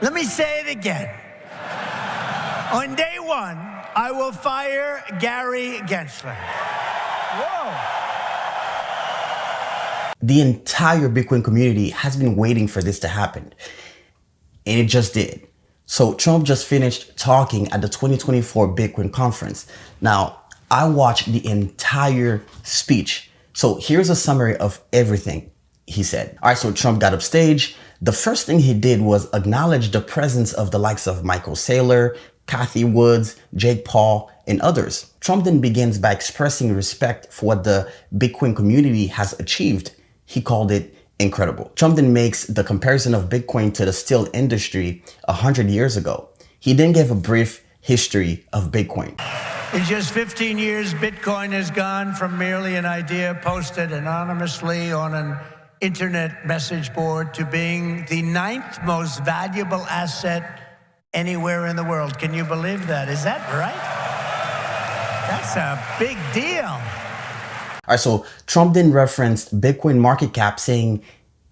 Let me say it again. On day one, I will fire Gary Gensler. Whoa. The entire Bitcoin community has been waiting for this to happen, and it just did. So Trump just finished talking at the 2024 Bitcoin conference. Now, I watched the entire speech. So here's a summary of everything he said. All right, so Trump got up stage. The first thing he did was acknowledge the presence of the likes of Micheal Saylor, Cathie Wood, Jake Paul, and others. Trump then begins by expressing respect for what the Bitcoin community has achieved. He called it incredible. Trump then makes the comparison of Bitcoin to the steel industry 100 years ago. He then gave a brief history of Bitcoin. In just 15 years, Bitcoin has gone from merely an idea posted anonymously on an internet message board to being the 9th most valuable asset anywhere in the world. Can you believe that? Is that right? That's a big deal. All right, so Trump then referenced Bitcoin market cap, saying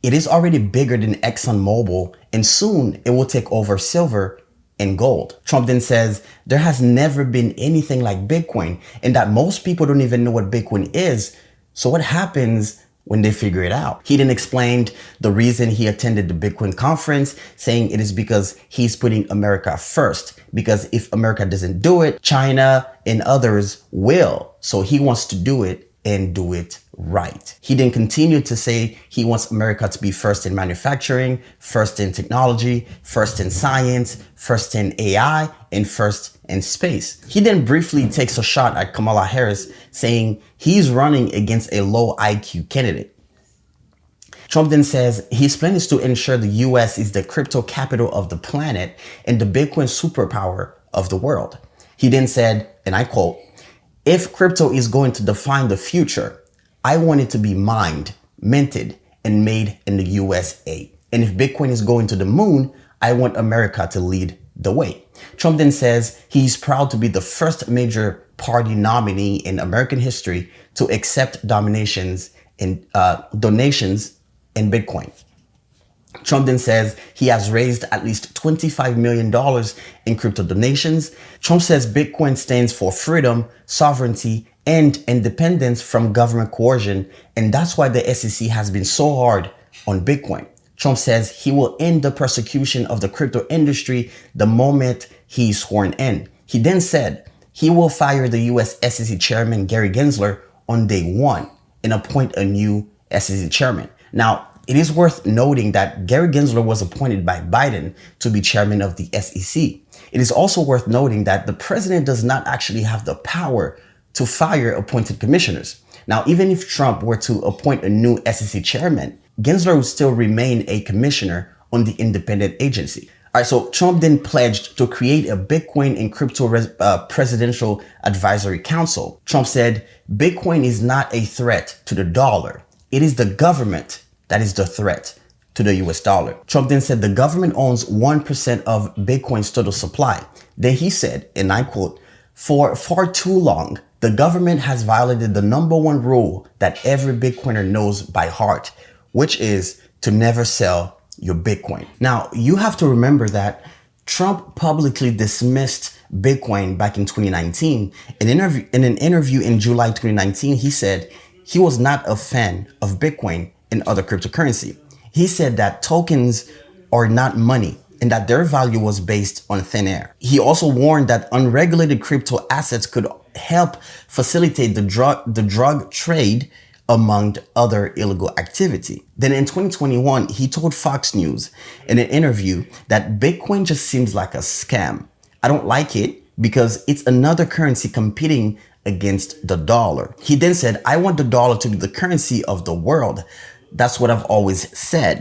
it is already bigger than ExxonMobil, and soon it will take over silver and gold. Trump then says there has never been anything like Bitcoin, and that most people don't even know what Bitcoin is. So what happens when they figure it out? He then explained the reason he attended the Bitcoin conference, saying it is because he's putting America first. Because if America doesn't do it, China and others will. So he wants to do it and do it right. He then continued to say he wants America to be first in manufacturing, first in technology, first in science, first in AI, and first in space. He then briefly takes a shot at Kamala Harris, saying he's running against a low IQ candidate. Trump then says his plan is to ensure the US is the crypto capital of the planet and the Bitcoin superpower of the world. He then said, and I quote, "If crypto is going to define the future, I want it to be mined, minted, and made in the USA. And if Bitcoin is going to the moon, I want America to lead the way." Trump then says he's proud to be the first major party nominee in American history to accept donations in Bitcoin. Trump then says he has raised at least $25 million in crypto donations. Trump says Bitcoin stands for freedom, sovereignty, and independence from government coercion, and that's why the SEC has been so hard on Bitcoin. Trump says he will end the persecution of the crypto industry the moment he's sworn in. He then said he will fire the US SEC chairman Gary Gensler on day one and appoint a new SEC chairman. Now, it is worth noting that Gary Gensler was appointed by Biden to be chairman of the SEC. It is also worth noting that the president does not actually have the power to fire appointed commissioners. Now, even if Trump were to appoint a new SEC chairman, Gensler would still remain a commissioner on the independent agency. All right, so Trump then pledged to create a Bitcoin and crypto presidential advisory council. Trump said, "Bitcoin is not a threat to the dollar. It is the government that is the threat to the US dollar." Trump then said the government owns 1% of Bitcoin's total supply. Then he said, and I quote, "For far too long, the government has violated the #1 rule that every Bitcoiner knows by heart, which is to never sell your Bitcoin." Now, you have to remember that Trump publicly dismissed Bitcoin back in 2019. In an interview in July 2019, he said he was not a fan of Bitcoin and other cryptocurrency. He said that tokens are not money and that their value was based on thin air. He also warned that unregulated crypto assets could help facilitate the drug trade, among other illegal activity. Then in 2021, he told Fox News in an interview that Bitcoin just seems like a scam. "I don't like it because it's another currency competing against the dollar." He then said, "I want the dollar to be the currency of the world. That's what I've always said."